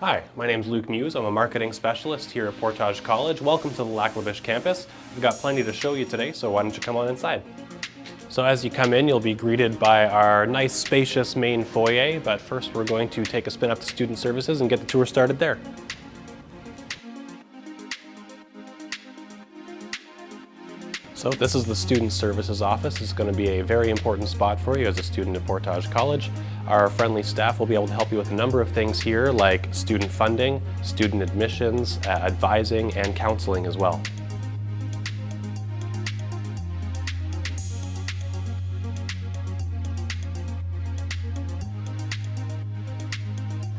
Hi, my name's Luke Muse. I'm a marketing specialist here at Portage College. Welcome to the Lac La Biche campus. We've got plenty to show you today, so why don't you come on inside. So as you come in, you'll be greeted by our nice, spacious main foyer, but first we're going to take a spin up to Student Services and get the tour started there. So this is the Student Services office. It's going to be a very important spot for you as a student at Portage College. Our friendly staff will be able to help you with a number of things here, like student funding, student admissions, advising, and counseling as well.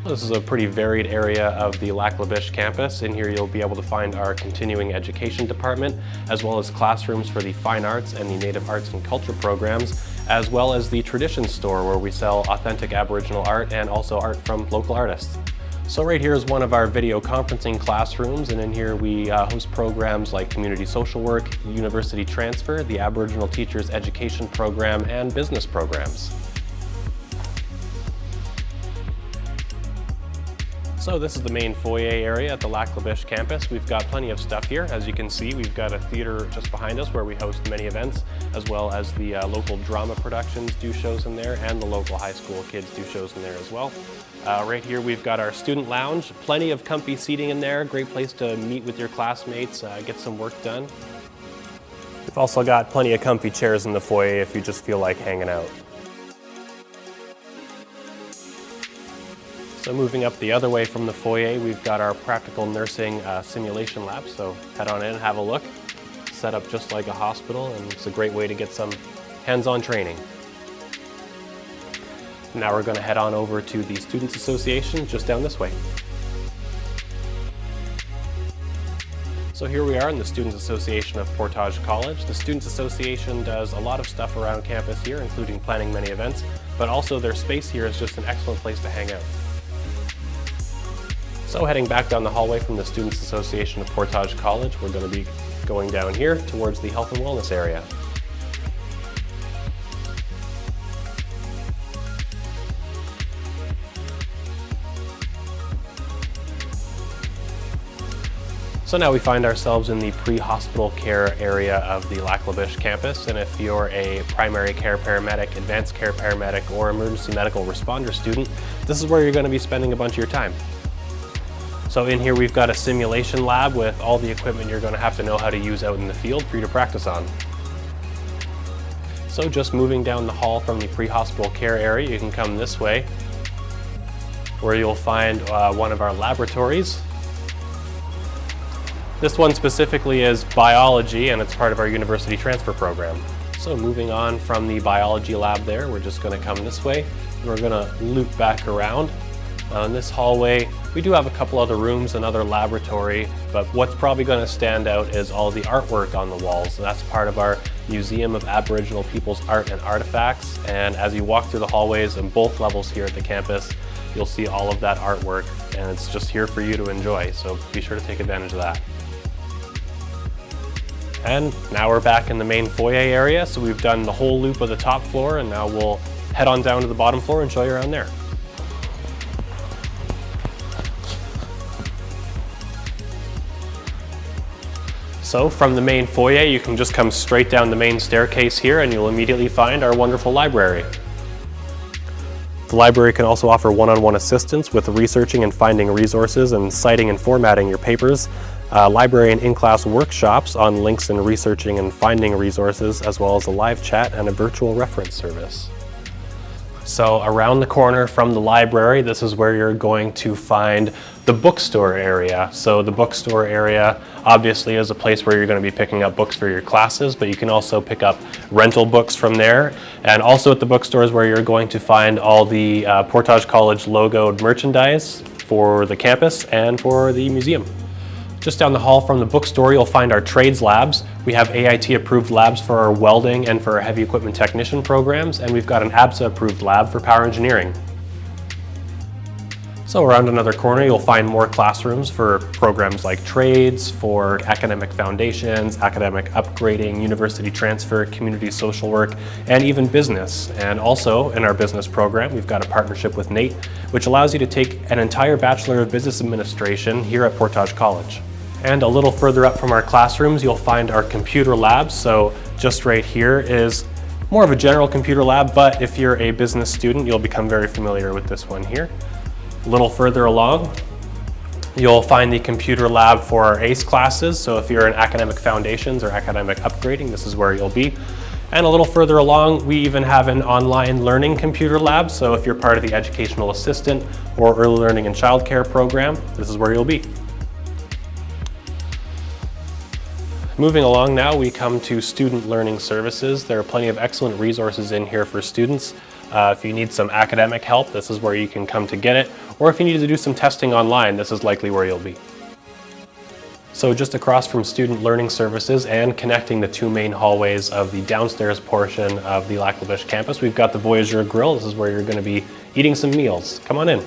This is a pretty varied area of the Lac La Biche campus. In here you'll be able to find our continuing education department, as well as classrooms for the fine arts and the native arts and culture programs, as well as the tradition store where we sell authentic Aboriginal art and also art from local artists. So right here is one of our video conferencing classrooms, and in here we host programs like community social work, university transfer, the Aboriginal Teachers Education Program, and business programs. So this is the main foyer area at the Lac La Biche campus. We've got plenty of stuff here. As you can see, we've got a theater just behind us where we host many events, as well as the local drama productions do shows in there, and the local high school kids do shows in there as well. Right here we've got our student lounge, plenty of comfy seating in there, great place to meet with your classmates, get some work done. We've also got plenty of comfy chairs in the foyer if you just feel like hanging out. So moving up the other way from the foyer, we've got our practical nursing simulation lab. So head on in, have a look. Set up just like a hospital, and it's a great way to get some hands-on training. Now we're going to head on over to the Students Association just down this way. So here we are in the Students Association of Portage College. The Students Association does a lot of stuff around campus here, including planning many events, but also their space here is just an excellent place to hang out. So heading back down the hallway from the Students Association of Portage College, we're going to be going down here towards the health and wellness area. So now we find ourselves in the pre-hospital care area of the Lac La Biche campus, and if you're a primary care paramedic, advanced care paramedic, or emergency medical responder student, this is where you're going to be spending a bunch of your time. So in here we've got a simulation lab with all the equipment you're going to have to know how to use out in the field for you to practice on. So just moving down the hall from the pre-hospital care area, you can come this way where you'll find one of our laboratories. This one specifically is biology, and it's part of our university transfer program. So moving on from the biology lab there, we're just going to come this way. We're going to loop back around. In this hallway, we do have a couple other rooms, another laboratory, but what's probably going to stand out is all the artwork on the walls. So that's part of our Museum of Aboriginal People's Art and Artifacts, and as you walk through the hallways in both levels here at the campus, you'll see all of that artwork, and it's just here for you to enjoy, so be sure to take advantage of that. And now we're back in the main foyer area, so we've done the whole loop of the top floor, and now we'll head on down to the bottom floor and show you around there. So from the main foyer, you can just come straight down the main staircase here and you'll immediately find our wonderful library. The library can also offer one-on-one assistance with researching and finding resources and citing and formatting your papers, library and in-class workshops on links and researching and finding resources, as well as a live chat and a virtual reference service. So around the corner from the library, this is where you're going to find the bookstore area. So the bookstore area obviously is a place where you're going to be picking up books for your classes, but you can also pick up rental books from there. And also at the bookstore is where you're going to find all the Portage College logoed merchandise for the campus and for the museum. Just down the hall from the bookstore, you'll find our trades labs. We have AIT approved labs for our welding and for our heavy equipment technician programs, and we've got an ABSA approved lab for power engineering. So around another corner, you'll find more classrooms for programs like trades, for academic foundations, academic upgrading, university transfer, community social work, and even business. And also in our business program, we've got a partnership with NATE, which allows you to take an entire Bachelor of Business Administration here at Portage College. And a little further up from our classrooms, you'll find our computer labs. So just right here is more of a general computer lab, but if you're a business student, you'll become very familiar with this one here. A little further along, you'll find the computer lab for our ACE classes. So if you're in academic foundations or academic upgrading, this is where you'll be. And a little further along, we even have an online learning computer lab. So if you're part of the educational assistant or early learning and childcare program, this is where you'll be. Moving along now, we come to student learning services. There are plenty of excellent resources in here for students. If you need some academic help, this is where you can come to get it. Or if you need to do some testing online, this is likely where you'll be. So just across from student learning services and connecting the two main hallways of the downstairs portion of the Lac La Biche campus, we've got the Voyager Grill. This is where you're going to be eating some meals. Come on in.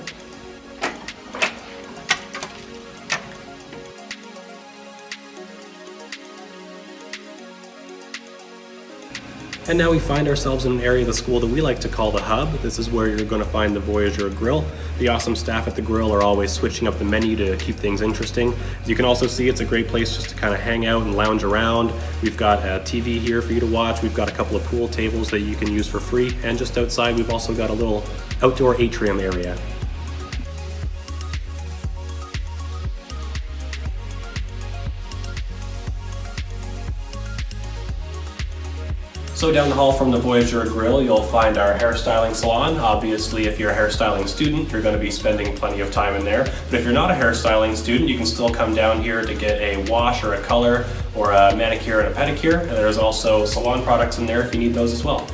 And now we find ourselves in an area of the school that we like to call the hub. This is where you're going to find the Voyager Grill. The awesome staff at the grill are always switching up the menu to keep things interesting. As you can also see, it's a great place just to kind of hang out and lounge around. We've got a TV here for you to watch. We've got a couple of pool tables that you can use for free. And just outside, we've also got a little outdoor atrium area. So down the hall from the Voyager Grill, you'll find our hairstyling salon. Obviously, if you're a hairstyling student, you're going to be spending plenty of time in there. But if you're not a hairstyling student, you can still come down here to get a wash or a color or a manicure and a pedicure. And there's also salon products in there if you need those as well.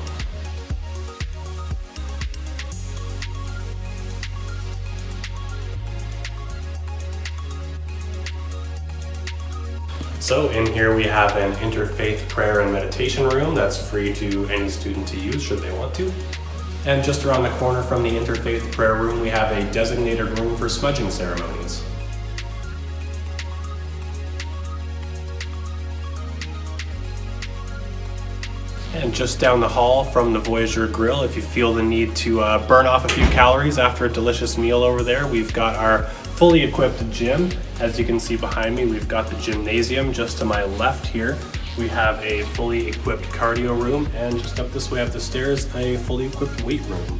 So in here we have an Interfaith prayer and meditation room that's free to any student to use should they want to. And just around the corner from the Interfaith prayer room, we have a designated room for smudging ceremonies. And just down the hall from the Voyager Grill, if you feel the need to burn off a few calories after a delicious meal over there, we've got our fully equipped gym. As you can see behind me, we've got the gymnasium. Just to my left here, we have a fully equipped cardio room, and just up this way up the stairs, a fully equipped weight room.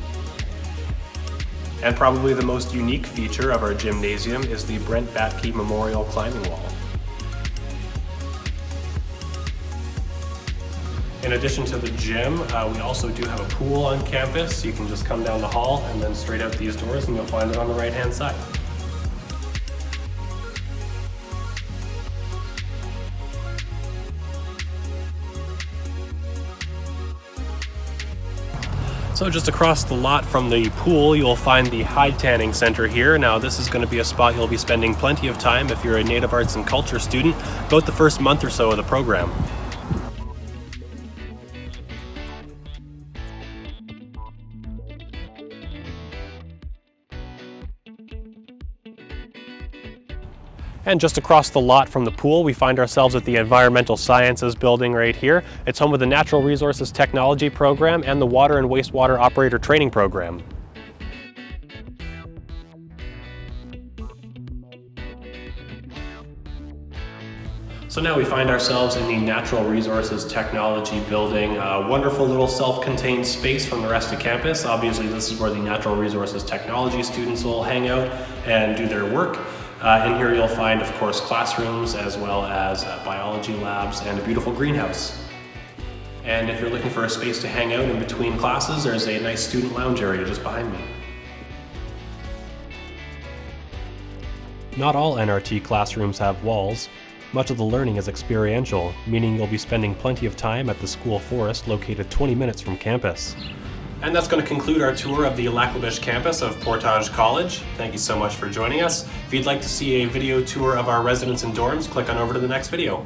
And probably the most unique feature of our gymnasium is the Brent Batke Memorial Climbing Wall. In addition to the gym, we also do have a pool on campus. You can just come down the hall and then straight out these doors and you'll find it on the right-hand side. So just across the lot from the pool, you'll find the Hide Tanning Center here. Now this is going to be a spot you'll be spending plenty of time if you're a Native Arts and Culture student, about the first month or so of the program. And just across the lot from the pool, we find ourselves at the Environmental Sciences building right here. It's home of the Natural Resources Technology program and the Water and Wastewater Operator Training program. So now we find ourselves in the Natural Resources Technology building, a wonderful little self-contained space from the rest of campus. Obviously, this is where the Natural Resources Technology students will hang out and do their work. In here you'll find, of course, classrooms as well as biology labs and a beautiful greenhouse. And if you're looking for a space to hang out in between classes, there's a nice student lounge area just behind me. Not all NRT classrooms have walls. Much of the learning is experiential, meaning you'll be spending plenty of time at the school forest located 20 minutes from campus. And that's going to conclude our tour of the Lac La Biche campus of Portage College. Thank you so much for joining us. If you'd like to see a video tour of our residence and dorms, click on over to the next video.